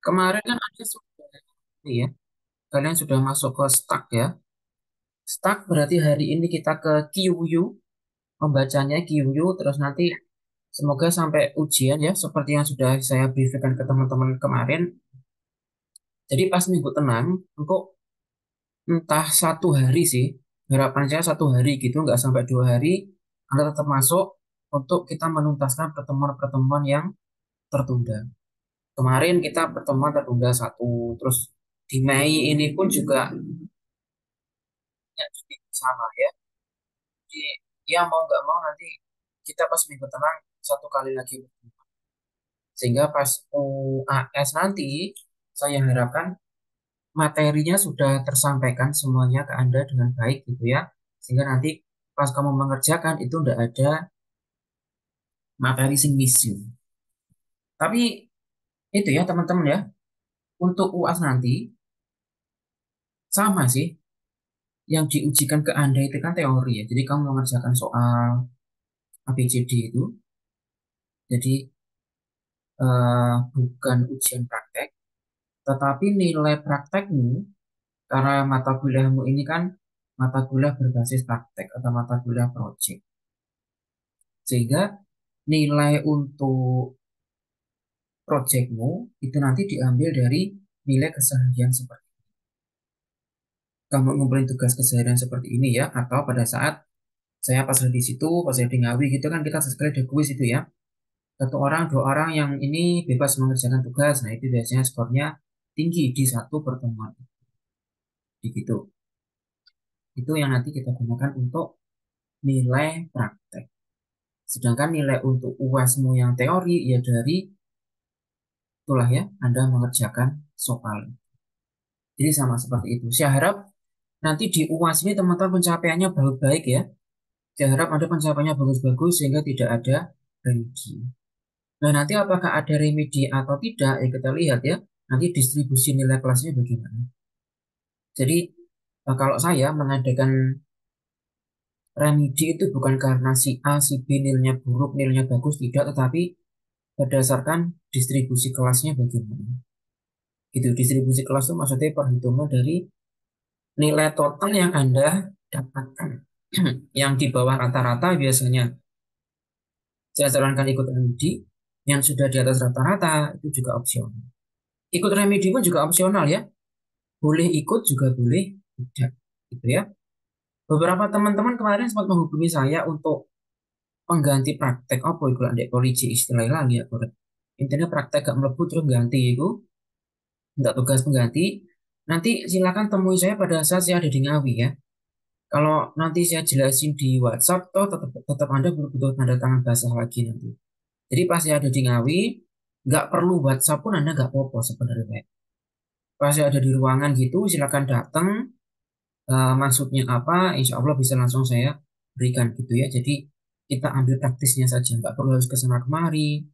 Kemarin kan ada sudah ini ya, kalian sudah masuk ke stuck ya. Stuck berarti hari ini kita ke QU, membacanya QU, terus nanti semoga sampai ujian ya, seperti yang sudah saya briefkan ke teman-teman kemarin. Jadi pas minggu tenang, engkau entah 1 hari sih, harapan saya 1 hari gitu, nggak sampai 2 hari, Anda tetap masuk untuk kita menuntaskan pertemuan-pertemuan yang tertunda. Kemarin kita pertemuan tertunda satu, terus di Mei ini pun juga ya, jadi sama ya. Jadi ya mau nggak mau nanti kita pas minggu tenang 1 kali lagi. Sehingga pas UAS nanti saya harapkan materinya sudah tersampaikan semuanya ke Anda dengan baik gitu ya. Sehingga nanti pas kamu mengerjakan itu udah ada materi sing missing. Tapi itu ya teman-teman ya, untuk UAS nanti sama sih. Yang diujikan ke Anda itu kan teori ya. Jadi kamu mengerjakan soal ABCD itu. Jadi bukan ujian praktek, tetapi nilai praktekmu karena mata kuliahmu ini kan mata kuliah berbasis praktek atau mata kuliah project. Sehingga nilai untuk projectmu itu nanti diambil dari nilai keseharian seperti kamu ngumpulin tugas keseharian seperti ini ya, atau pada saat saya pas di situ, pas saya di Ngawi gitu kan kita sesekali ada kuis itu ya. 1 orang, 2 orang yang ini bebas mengerjakan tugas. Nah itu biasanya skornya tinggi di satu pertemuan. Begitu. Itu yang nanti kita gunakan untuk nilai praktek. Sedangkan nilai untuk UASmu yang teori ya dari itulah ya Anda mengerjakan soal. Jadi sama seperti itu. Saya harap nanti di UAS ini teman-teman pencapaiannya baik-baik ya. Saya harap ada pencapaiannya bagus-bagus sehingga tidak ada remedi. Nah nanti apakah ada remedi atau tidak ya kita lihat ya. Nanti distribusi nilai kelasnya bagaimana. Jadi kalau saya mengadakan remedi itu bukan karena si A, si B nilainya buruk, nilainya bagus, tidak, tetapi berdasarkan distribusi kelasnya bagaimana. Gitu, distribusi kelas itu maksudnya perhitungan dari nilai total yang Anda dapatkan. Yang di bawah rata-rata biasanya saya sarankan ikut remedi, yang sudah di atas rata-rata itu juga opsional. Ikut remedi pun juga opsional ya, boleh ikut juga boleh tidak, gitu ya. Beberapa teman-teman kemarin sempat menghubungi saya untuk pengganti praktek apa itu ndek polisi istilahnya lagi ya Bro. Intinya praktek gak mlebu terus ganti itu minta tugas pengganti. Nanti silakan temui saya pada saat saya ada di Ngawi ya. Kalau nanti saya jelasin di WhatsApp toh tetap tetap Anda butuh tanda tangan basah lagi nanti. Jadi pas saya ada di Ngawi nggak perlu WhatsApp pun Anda nggak apa-apa sebenarnya. Pas saya ada di ruangan gitu silakan datang, maksudnya apa insya Allah bisa langsung saya berikan gitu ya. Jadi kita ambil praktisnya saja nggak perlu harus ke sana kemari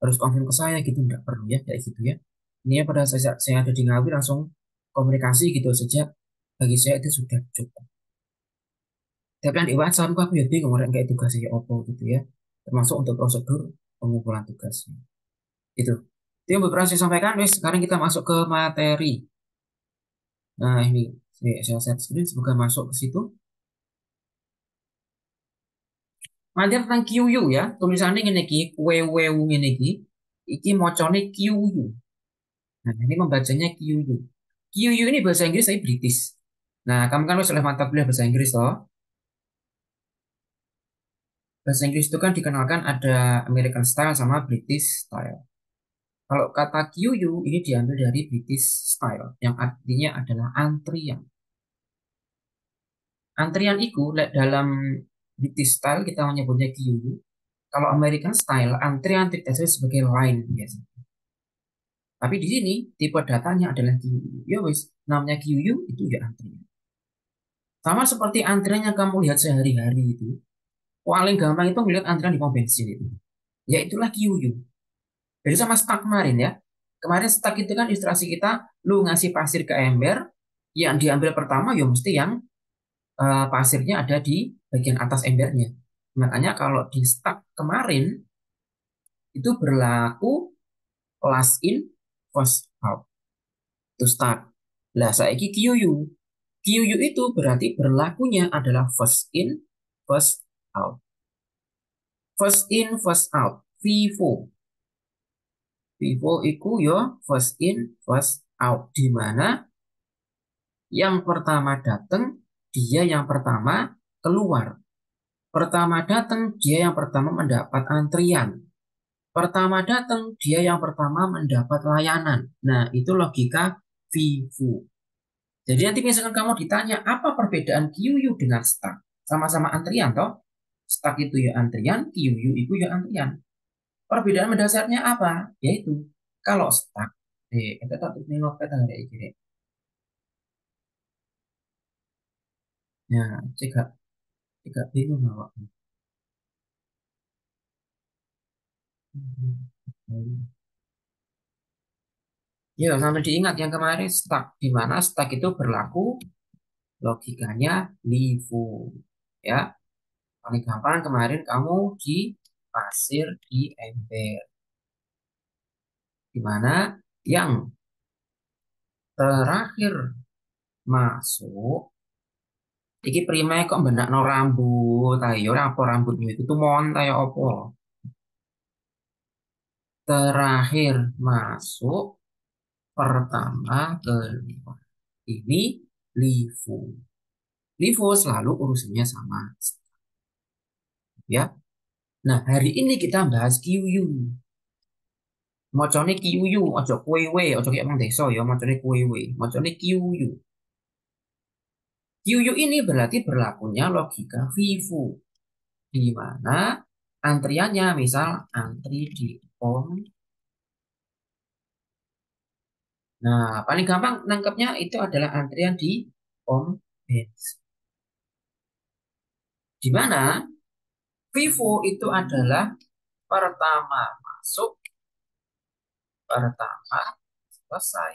harus konfirm ke saya gitu nggak perlu ya kayak gitu ya. Ini ya pada saat saya ada di Ngawi langsung komunikasi gitu saja, bagi saya itu sudah cukup. Tapi yang di WhatsApp aku ya bingung orang kayak tugasnya apa gitu ya, termasuk untuk prosedur pengumpulan tugasnya itu. Itu yang beberapa saya sampaikan. Wes sekarang kita masuk ke materi. Nah ini saya share screen semoga masuk ke situ. Materi tentang QU ya, tulisannya ini iki WW ini iki mocone QU. Nah, ini membacanya QU. QU ini bahasa Inggris saya British. Nah, kamu kan harus oleh mata kuliah bahasa Inggris toh. Bahasa Inggris itu kan dikenalkan ada American style sama British style. Kalau kata QU ini diambil dari British style yang artinya adalah antrian. Antrian itu dalam British style kita menyebutnya QU. Kalau American style antrian kita sebagai line biasa. Tapi di sini tipe datanya adalah QU. Ya wis, namanya QU itu ya antrian. Sama seperti antrian yang kamu lihat sehari-hari itu. Paling gampang itu melihat antrian di pom bensin itu. Ya itulah QU. Jadi sama stuck kemarin ya. Kemarin stuck itu kan ilustrasi kita, lu ngasih pasir ke ember, yang diambil pertama ya mesti yang pasirnya ada di bagian atas embernya. Makanya kalau di stuck kemarin itu berlaku last in, first out. Itu start. Lah saiki QU. QU itu berarti berlakunya adalah first in, first out. First in, first out. FIFO. FIFO itu ya first in, first out. Di mana yang pertama datang, dia yang pertama keluar. Pertama datang, dia yang pertama mendapat antrian. Pertama datang, dia yang pertama mendapat layanan. Nah, itu logika FIFO. Jadi nanti misalkan kamu ditanya, apa perbedaan QU dengan stuck? Sama-sama antrian, toh? Stuck itu ya antrian, QU itu ya antrian. Perbedaan mendasarnya apa? Yaitu, kalau stuck, kita tak nengok kita ada ini. Ya, jika bingung awak. Ya, sampai diingat yang kemarin stuck. Di mana stuck itu berlaku logikanya LIFO. Ya, paling gampang kemarin kamu di pasir di ember. Di mana yang terakhir masuk, iki prima kok no rambut, ayo apa rambutnya itu tuh mon tayo opo. Terakhir masuk, pertama kedua. Ini LIFO. LIFO selalu urusannya sama. Ya. Nah, hari ini kita bahas QU. Mocone QU, ojo kuewe, ojo kayak emang deso ya, mocone kuewe, mocone QU. QU ini berarti berlakunya logika FIFO, di mana antriannya misal antri di pom. Nah, paling gampang nangkepnya itu adalah antrian di pom bensin. Di mana FIFO itu adalah pertama masuk, pertama selesai.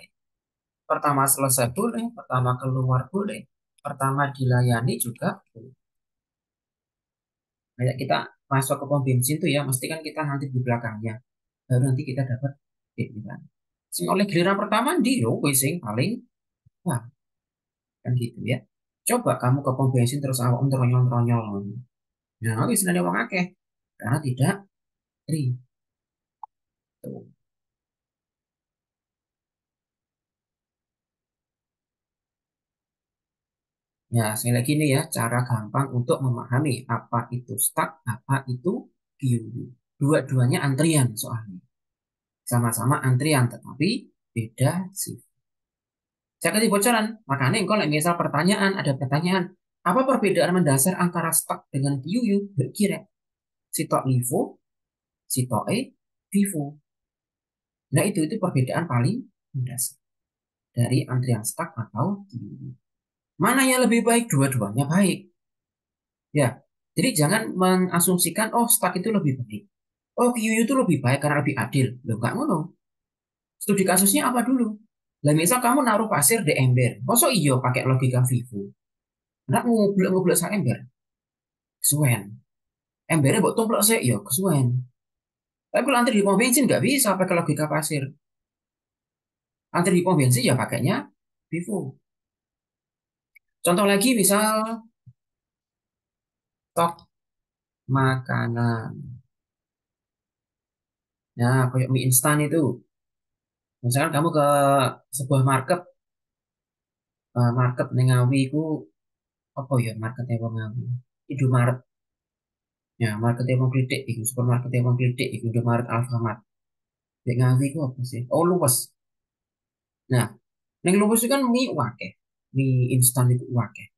Pertama selesai boleh, pertama keluar boleh, pertama dilayani juga boleh. Kayak kita masuk ke pom bensin tuh ya, mesti kan kita nanti di belakangnya, baru nanti kita dapat gitu kan. Sing oleh giliran pertama di yo sing paling wah kan gitu ya. Coba kamu ke pom bensin terus awak teronyol-teronyol. Nah, wis ada wong akeh karena tidak tri. Tuh. Ya, saya lagi nih ya, cara gampang untuk memahami apa itu stuck, apa itu QU. Dua-duanya antrian soalnya. Sama-sama antrian, tetapi beda sih. Saya kasih bocoran. Makanya kalau misal pertanyaan, ada pertanyaan, apa perbedaan mendasar antara stock dengan QU? Berkira, sitok LIFO, sitok VIVO. Nah itu perbedaan paling mendasar dari antrian stock atau QU. Mana yang lebih baik? Dua-duanya baik. Ya, jadi jangan mengasumsikan, oh stock itu lebih baik. Oh QU itu lebih baik karena lebih adil. Loh, nggak ngono. Studi kasusnya apa dulu? Lah misal kamu naruh pasir di ember, masa iya pakai logika Vivo? Nggak ngublek-ngublek sa ember, kesuwen. Embernya buat tumplek sih, ya kesuwen. Tapi kalau antri di pom bensin nggak bisa pakai logika pasir. Antri di pom bensin ya pakainya Vivo. Contoh lagi misal stok makanan. Nah, kayak mie instan itu. Misalkan kamu ke sebuah market, market ning Ngawi itu apa ya marketnya wong Ngawi? Indomaret. Ya, market wong Klitik itu, supermarket wong Klitik itu, Indomaret Alfamart. Di Ngawi itu apa sih? Oh, luwes. Nah, yang luwes itu kan mie wakeh. Mie instan itu wakeh.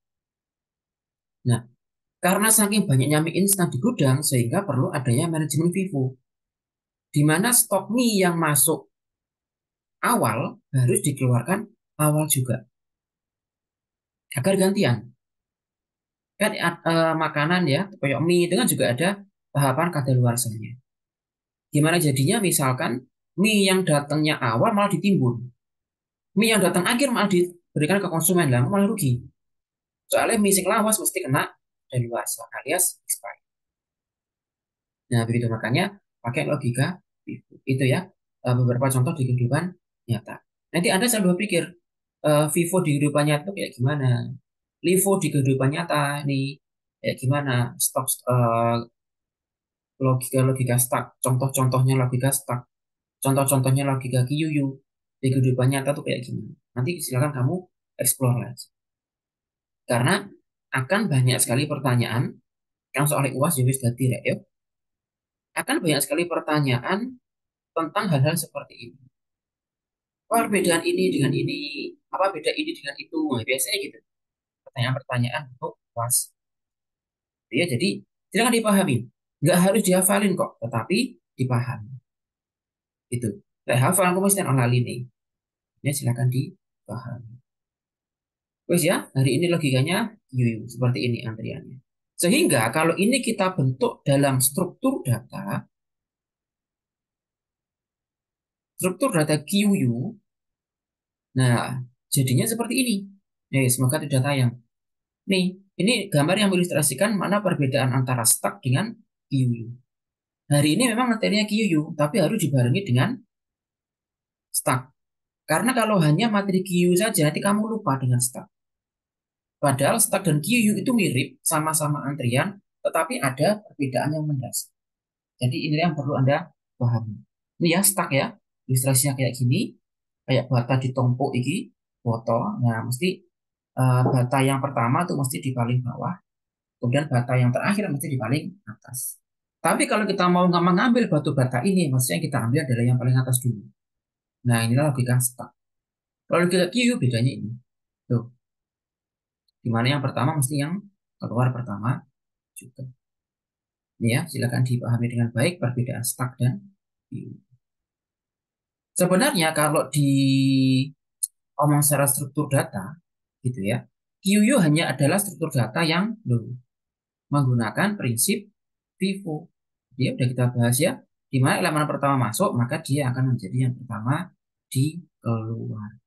Nah, karena saking banyaknya mie instan di gudang, sehingga perlu adanya manajemen FIFO. Di mana stok mie yang masuk awal harus dikeluarkan awal juga. Agar gantian. Kan makanan ya, kayak mie itu kan juga ada tahapan kadaluarsanya. Gimana jadinya misalkan mie yang datangnya awal malah ditimbun. Mie yang datang akhir malah diberikan ke konsumen, lah malah rugi. Soalnya mie sing lawas mesti kena kadaluarsa alias expired. Nah, begitu makanya pakai logika itu ya, beberapa contoh di kehidupan nyata. Nanti Anda selalu berpikir, Vivo di kehidupan nyata itu kayak gimana? Livo di kehidupan nyata ini kayak gimana? Stok logika stuck, contoh-contohnya logika stuck, contoh-contohnya logika QU di kehidupan nyata tuh kayak gimana? Nanti silakan kamu explore lagi. Karena akan banyak sekali pertanyaan, kan soal UAS ya wis dadi rek, ya. Akan banyak sekali pertanyaan tentang hal-hal seperti ini. Apa perbedaan ini dengan ini? Apa beda ini dengan itu? Nah, biasanya gitu. Pertanyaan-pertanyaan untuk UAS. Ya, jadi silakan dipahami. Nggak harus dihafalin kok, tetapi dipahami. Itu. Kayak hafal aku mesti lali nih. Ya, silakan dipahami. Wes ya, hari ini logikanya yuyu, seperti ini antriannya. Sehingga kalau ini kita bentuk dalam struktur data QU, nah jadinya seperti ini. Semoga tidak tayang. Nih, ini gambar yang mengilustrasikan mana perbedaan antara stack dengan QU. Hari ini memang materinya QU, tapi harus dibarengi dengan stack. Karena kalau hanya materi QU saja, nanti kamu lupa dengan stack. Padahal stack dan QU itu mirip, sama-sama antrian, tetapi ada perbedaan yang mendasar. Jadi ini yang perlu Anda pahami. Ini ya stack ya, ilustrasinya kayak gini, kayak bata ditumpuk iki, foto. Nah, mesti bata yang pertama tuh mesti di paling bawah, kemudian bata yang terakhir mesti di paling atas. Tapi kalau kita mau nggak mengambil batu bata ini, maksudnya kita ambil adalah yang paling atas dulu. Nah, inilah logika stack. Kalau logika QU bedanya ini. Tuh, dimana yang pertama mesti yang keluar pertama juga. Ini ya, silakan dipahami dengan baik perbedaan stack dan QU. Sebenarnya kalau di omong secara struktur data, gitu ya, QU hanya adalah struktur data yang menggunakan prinsip FIFO. Dia udah kita bahas ya, di mana elemen pertama masuk, maka dia akan menjadi yang pertama di keluar.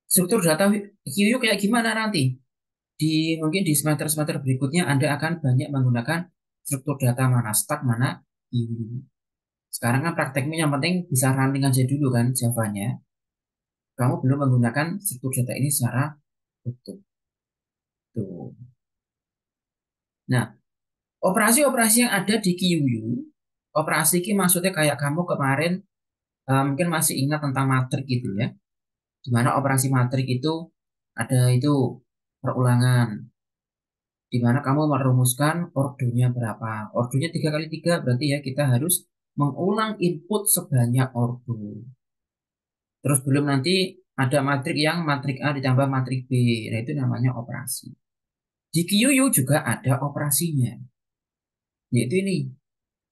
Struktur data QU kayak gimana nanti? Mungkin di semester-semester berikutnya Anda akan banyak menggunakan struktur data mana stack, mana QU. Sekarang kan prakteknya yang penting bisa running aja dulu kan Java-nya. Kamu belum menggunakan struktur data ini secara utuh. Tuh. Nah, operasi-operasi yang ada di QU, operasi ini maksudnya kayak kamu kemarin mungkin masih ingat tentang matrik gitu ya. Di mana operasi matrik itu ada itu perulangan. Di mana kamu merumuskan ordonya berapa. Ordonya 3 kali 3 berarti ya kita harus mengulang input sebanyak ordo. Terus belum nanti ada matrik yang matrik A ditambah matrik B. Nah itu namanya operasi. Di QU juga ada operasinya. Yaitu ini.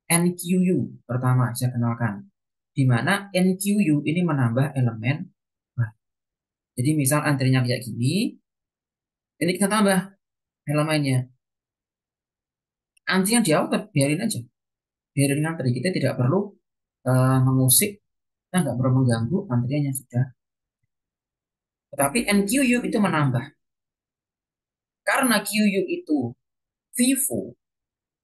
NQU pertama saya kenalkan. Di mana NQU ini menambah elemen. Nah, jadi misal antrinya kayak gini. Ini kita tambah elemennya. Antrian di awal biarin aja. Biarin antri. Kita tidak perlu mengusik. Kita nggak perlu mengganggu antrian yang sudah. Tetapi NQU itu menambah. Karena QU itu Vivo,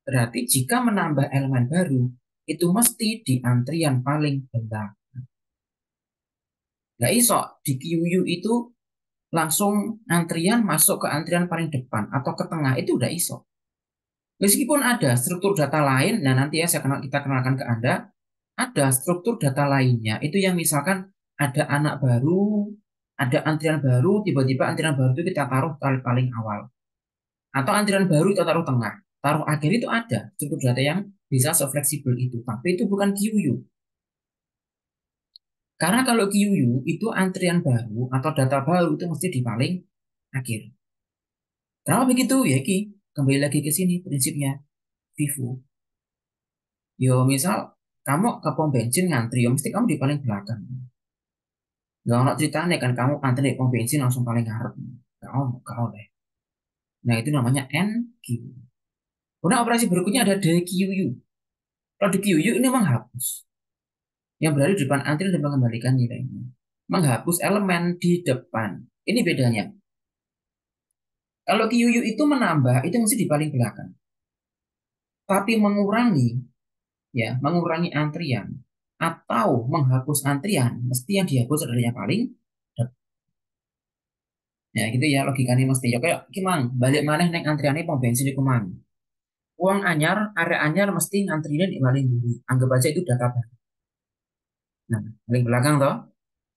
berarti jika menambah elemen baru, itu mesti di antrian paling belakang. Nggak iso, di QU itu langsung antrian masuk ke antrian paling depan atau ke tengah, itu udah iso. Meskipun ada struktur data lain, nah nanti ya kita kenalkan ke Anda, ada struktur data lainnya, itu yang misalkan ada anak baru, ada antrian baru, tiba-tiba antrian baru itu kita taruh paling awal. Atau antrian baru kita taruh tengah, taruh akhir itu ada struktur data yang bisa se-fleksibel itu. Tapi itu bukan QU. Karena kalau QU itu antrian baru atau data baru itu mesti di paling akhir. Kenapa begitu? Ya Ki, kembali lagi ke sini prinsipnya Vivo. Yo misal kamu ke pom bensin ngantri, yo mesti kamu di paling belakang. Gak ono ceritanya kan kamu antri di pom bensin langsung paling ngarep. Gak oleh. Nah itu namanya NQ. Kemudian operasi berikutnya ada DQU. Kalau DQU ini menghapus. Yang berada di depan antrian dan mengembalikan nilainya. Menghapus elemen di depan. Ini bedanya. Kalau QU itu menambah, itu mesti di paling belakang. Tapi mengurangi, ya, mengurangi antrian. atau menghapus antrian, mesti yang dihapus adalah yang paling depan. Ya gitu ya logikanya mesti. Ya kayak gimana? Balik maneh neng antriannya pom bensin di kumang. Uang anyar, area anyar mesti ngantrinya di paling dulu. Anggap aja itu data baru. Nah, paling belakang toh,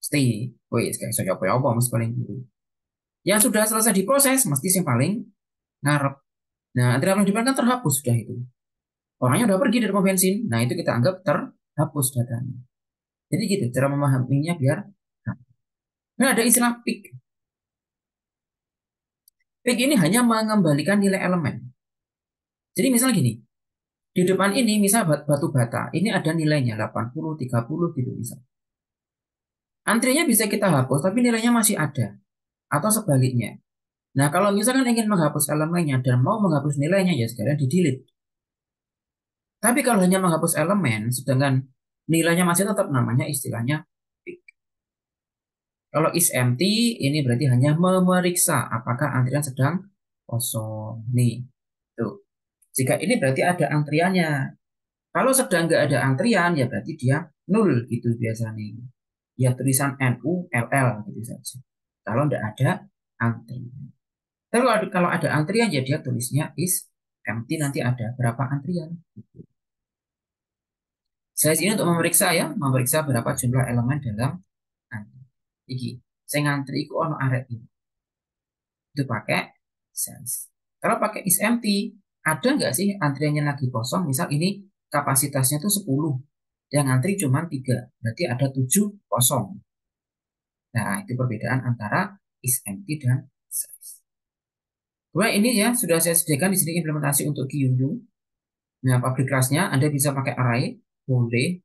mesti. Wih, kayak saya apa mesti paling dulu. Yang sudah selesai diproses mesti yang paling ngarep. Nah, antrian paling depan kan terhapus sudah itu. Orangnya udah pergi dari pom bensin. Nah, itu kita anggap terhapus datanya. Jadi gitu, cara memahaminya biar. Nah, ada istilah peak. Peak ini hanya mengembalikan nilai elemen. Jadi misal gini, di depan ini misal batu bata, ini ada nilainya 80, 30 gitu misal. Antrinya bisa kita hapus, tapi nilainya masih ada. Atau sebaliknya. Nah, kalau misalkan ingin menghapus elemennya dan mau menghapus nilainya, ya sekalian di delete. Tapi kalau hanya menghapus elemen, sedangkan nilainya masih tetap namanya istilahnya peak. Kalau is empty, ini berarti hanya memeriksa apakah antrian sedang kosong. Nih, tuh. Jika ini berarti ada antriannya. Kalau sedang nggak ada antrian, ya berarti dia nol gitu biasanya. Ya tulisan NULL gitu saja. Kalau nggak ada antrian. Kalau ada antrian, ya dia tulisnya is empty, nanti ada berapa antrian. Gitu. Saya sini untuk memeriksa ya, memeriksa berapa jumlah elemen dalam antrian. Iki, saya ngantri itu ono arek ini. Itu pakai sense. Kalau pakai is empty, ada nggak sih antriannya lagi kosong? Misal ini kapasitasnya tuh 10, yang ngantri cuma 3, berarti ada 7 kosong. Nah, itu perbedaan antara is empty dan sense. Kemudian ini ya sudah saya sediakan di sini implementasi untuk QU. Nah, public class-nya Anda bisa pakai array, boleh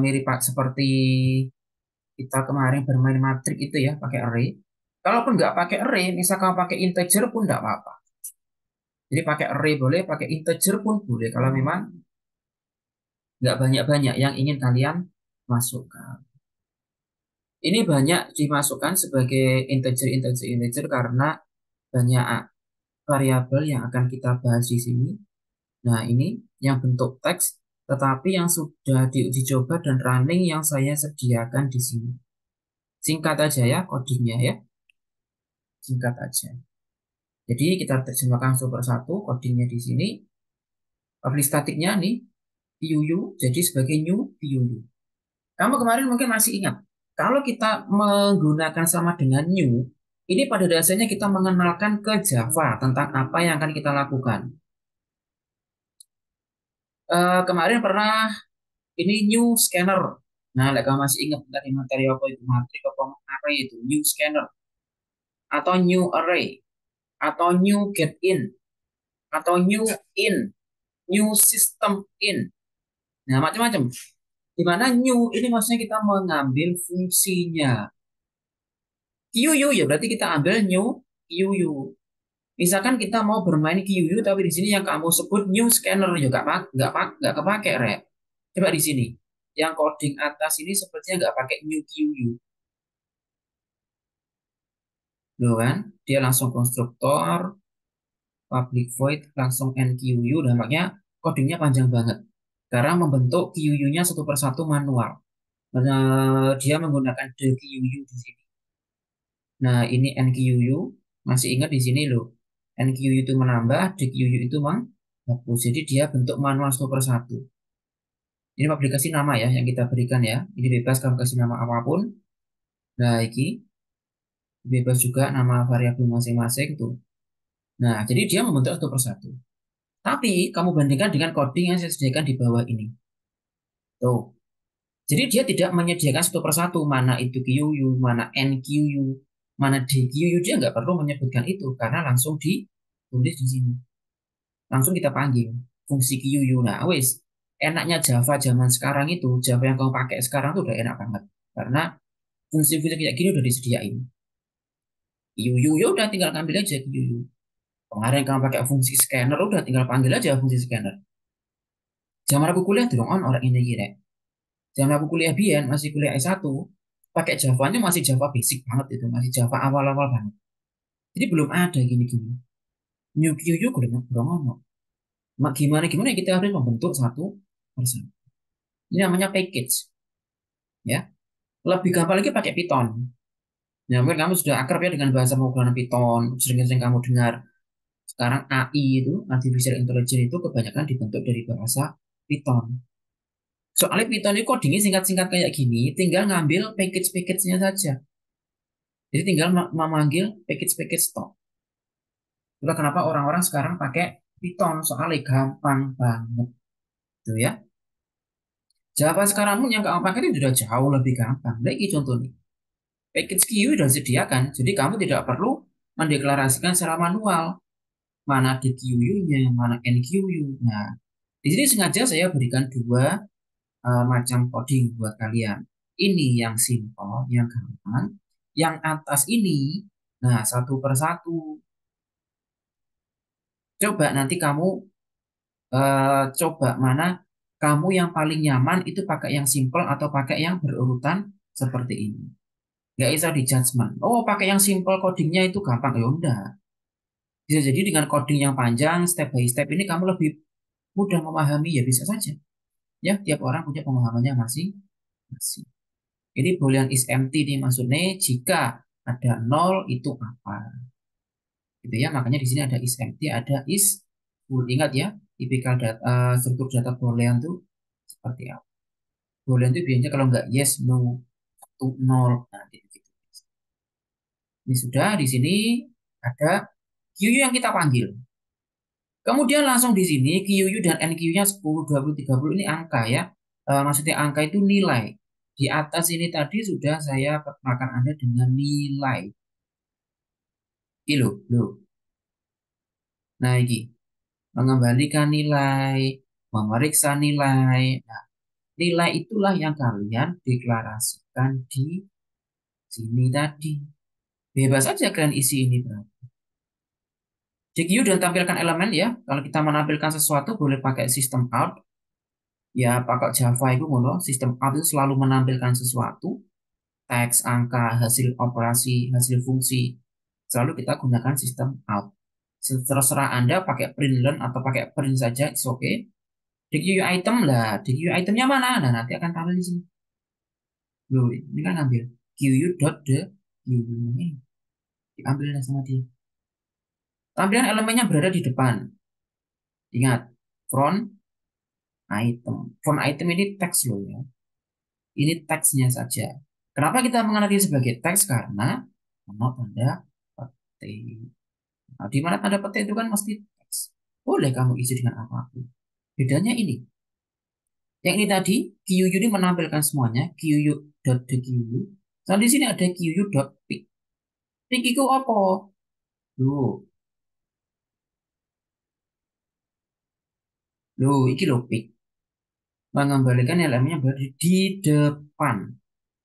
mirip seperti kita kemarin bermain matrik itu ya, pakai array. Kalaupun nggak pakai array, misal kamu pakai integer pun nggak apa-apa. Jadi pakai array boleh, pakai integer pun boleh. Kalau memang nggak banyak-banyak yang ingin kalian masukkan. Ini banyak dimasukkan sebagai integer karena banyak variabel yang akan kita bahas di sini. Nah, ini yang bentuk teks, tetapi yang sudah diuji coba dan running yang saya sediakan di sini. Singkat aja ya codingnya ya, singkat aja. Jadi kita terjemahkan satu persatu codingnya di sini. Public statiknya nih, PUU, jadi sebagai new PUU. Kamu kemarin mungkin masih ingat, kalau kita menggunakan sama dengan new, ini pada dasarnya kita mengenalkan ke Java tentang apa yang akan kita lakukan. Kemarin pernah ini new scanner. Nah, kamu masih ingat tadi materi apa itu? Materi apa itu? New scanner atau new array atau new get in atau new in, new system in. Nah, macam-macam. Di mana new ini maksudnya kita mengambil fungsinya. QU ya berarti kita ambil new QU. Misalkan kita mau bermain QU tapi di sini yang kamu sebut new scanner ya nggak kepake rek. Coba di sini. Yang coding atas ini sepertinya nggak pakai new QU. Loh kan? Dia langsung konstruktor, public void, langsung NQU. Dampaknya codingnya panjang banget. Karena membentuk QU-nya satu persatu manual. Dia menggunakan the QU di sini. Nah, ini NQU. Masih ingat di sini loh. NQU itu menambah, the QU itu menghapus. Jadi dia bentuk manual satu persatu. Ini aplikasi nama ya yang kita berikan ya. Ini bebas kamu kasih nama apapun. Nah, ini bebas juga nama variabel masing-masing tuh. Nah, jadi dia membentuk satu persatu. Tapi kamu bandingkan dengan coding yang saya sediakan di bawah ini. Tuh. Jadi dia tidak menyediakan satu persatu mana itu QU, mana NQU, mana DQU. Dia nggak perlu menyebutkan itu karena langsung ditulis di sini. Langsung kita panggil fungsi QU. Nah, wes enaknya Java zaman sekarang itu, Java yang kamu pakai sekarang tuh udah enak banget. Karena fungsi-fungsi kayak gini udah disediain. QU ya udah tinggal ambil aja QU. Kemarin kamu pakai fungsi scanner udah tinggal panggil aja fungsi scanner. Zaman aku kuliah dong on orang ini kira. Zaman aku kuliah biyen masih kuliah S1, pakai Javanya masih Java basic banget itu, masih Java awal-awal banget. Jadi belum ada gini-gini. New QU belum ngomong. Mak gimana gimana kita harus membentuk satu persatu. Ini namanya package, ya. Lebih gampang lagi pakai Python. Ya, mungkin kamu sudah akrab ya dengan bahasa pemrograman Python. Sering-sering kamu dengar. Sekarang AI itu, Artificial Intelligence itu kebanyakan dibentuk dari bahasa Python. Soalnya Python itu codingnya singkat-singkat kayak gini, tinggal ngambil package-package-nya saja. Jadi tinggal memanggil package-package stock. Itulah kenapa orang-orang sekarang pakai Python, soalnya gampang banget. Gitu ya. Java sekarang pun yang kamu pakai itu sudah jauh lebih gampang. Lagi contoh nih. Package QU sudah disediakan, jadi kamu tidak perlu mendeklarasikan secara manual. Mana DQU-nya, mana NQU. Nah, di sini sengaja saya berikan dua macam coding buat kalian. Ini yang simple, yang gampang. Yang atas ini, nah satu persatu. Coba nanti kamu coba mana kamu yang paling nyaman itu pakai yang simple atau pakai yang berurutan seperti ini. Nggak bisa di judgment. Oh, pakai yang simple codingnya itu gampang. Ya udah. Bisa jadi dengan coding yang panjang, step by step ini kamu lebih mudah memahami, ya bisa saja. Ya, tiap orang punya pemahamannya masing-masing. Ini boolean is empty nih maksudnya jika ada nol itu apa? Gitu ya, makanya di sini ada is empty, ada is full. Ingat ya, tipikal data, struktur data boolean itu seperti apa? Boolean itu biasanya kalau nggak yes, no, satu, nol. Nah, gitu. Ini sudah di sini ada QU yang kita panggil. Kemudian langsung di sini QU dan NQ-nya 10, 20, 30 ini angka ya. Maksudnya angka itu nilai. Di atas ini tadi sudah saya perkenalkan Anda dengan nilai. Ini loh. Nah, ini mengembalikan nilai, memeriksa nilai. Nah, nilai itulah yang kalian deklarasikan di sini tadi. Bebas saja kalian isi ini, bro. DQ dan tampilkan elemen ya. Kalau kita menampilkan sesuatu boleh pakai sistem out. Ya, pakai Java itu ngono, sistem out itu selalu menampilkan sesuatu, teks, angka, hasil operasi, hasil fungsi. Selalu kita gunakan sistem out. Terserah Anda pakai print learn atau pakai print saja, it's okay. DQ item lah, DQ itemnya mana? Nah, nanti akan taruh di sini. Loh, ini kan ambil QU dot the QU ini. Diambil sama dia. Tampilan elemennya berada di depan. Ingat, front item. Front item ini teks loh ya. Ini teksnya saja. Kenapa kita mengenal ini sebagai teks? Karena tanda petik. Nah, di mana tanda petik itu kan mesti teks. Boleh kamu isi dengan apapun. Bedanya ini. Yang ini tadi, QU ini menampilkan semuanya. QU.QU. Dan di sini ada QU.pick. Pick itu apa? Loh, iki loh pick. Mengembalikan elemennya berada di depan.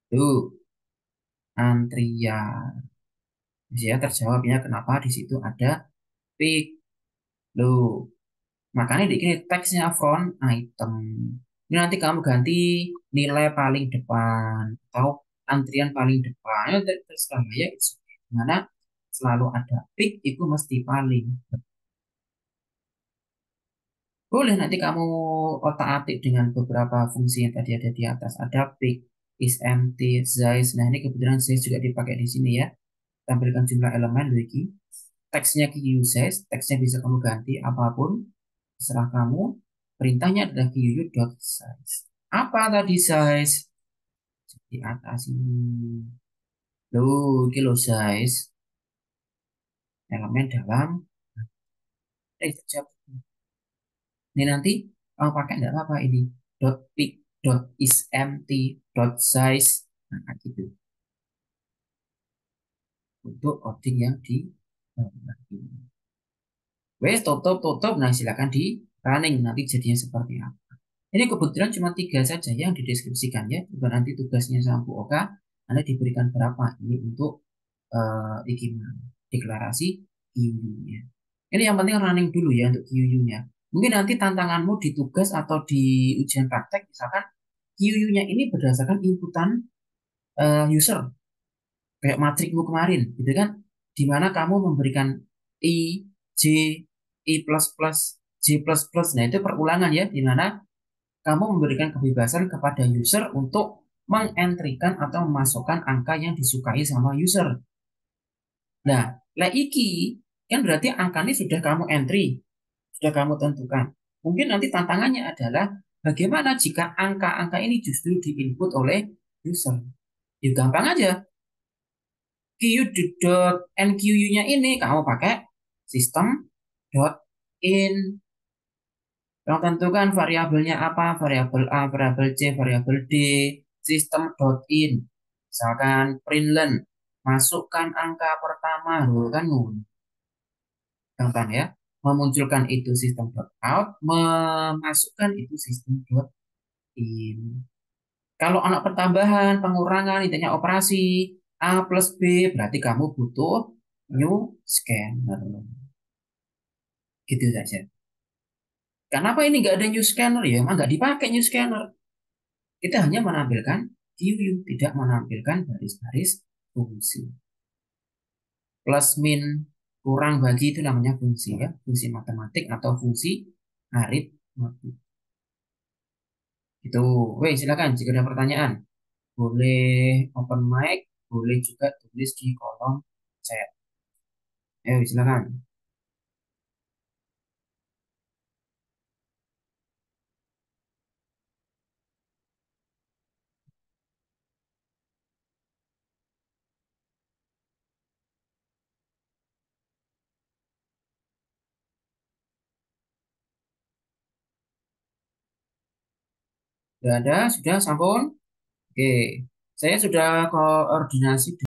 Tuh, antrian. Ya, terjawabnya kenapa di situ ada pick. Loh, makanya di sini teksnya front item. Ini nanti kamu ganti nilai paling depan atau antrian paling depan. Ya, terserah ya. Mana selalu ada pick itu mesti paling. Boleh nanti kamu otak-atik dengan beberapa fungsi yang tadi ada di atas. Ada pick, is empty, size. Nah, ini kebetulan size juga dipakai di sini ya. Tampilkan jumlah elemen lagi. Teksnya QU size, teksnya bisa kamu ganti apapun. Terserah kamu. Perintahnya adalah QU.size. Apa tadi size? Di atas ini. Loh, kilo size. Elemen dalam. Terjawab. Ini nanti kamu pakai enggak apa-apa ini. Dot pick, dot is empty, dot size. Nah, gitu. Untuk coding yang di ini. Wes, tutup. Nah, silakan di running. Nanti jadinya seperti apa. Ini kebetulan cuma 3 saja yang dideskripsikan ya. Coba nanti tugasnya sama Bu Oka, Anda diberikan berapa ini untuk deklarasi QU-nya. Ini yang penting running dulu ya untuk QU-nya. Mungkin nanti tantanganmu di tugas atau di ujian praktek, misalkan QU-nya ini berdasarkan inputan user, kayak matrikmu kemarin, gitu kan? Di mana kamu memberikan J, I plus plus, J plus plus. Nah, itu perulangan ya, di mana kamu memberikan kebebasan kepada user untuk mengentrikan atau memasukkan angka yang disukai sama user. Nah, lek iki kan berarti angka ini sudah kamu entry, sudah kamu tentukan. Mungkin nanti tantangannya adalah bagaimana jika angka-angka ini justru diinput oleh user. Ya gampang aja. QU.NQU-nya ini kamu pakai sistem dot in. Kamu tentukan variabelnya apa, variabel A, variabel C, variabel D, sistem dot in. Misalkan println, masukkan angka pertama, dulu kan gampang ya. Memunculkan itu sistem dot out, memasukkan itu sistem dot in. Kalau anak pertambahan, pengurangan, intinya operasi A plus B, berarti kamu butuh new scanner. Gitu saja. Kenapa ini nggak ada new scanner ya? Emang nggak dipakai new scanner. Kita hanya menampilkan view, tidak menampilkan baris-baris fungsi. Plus min kurang bagi itu namanya fungsi ya, fungsi matematik atau fungsi aritmatik. Itu, weh silakan jika ada pertanyaan. Boleh open mic, boleh juga tulis di kolom chat. Ayo silakan. Sudah ada, sudah sampun. Oke, saya sudah koordinasi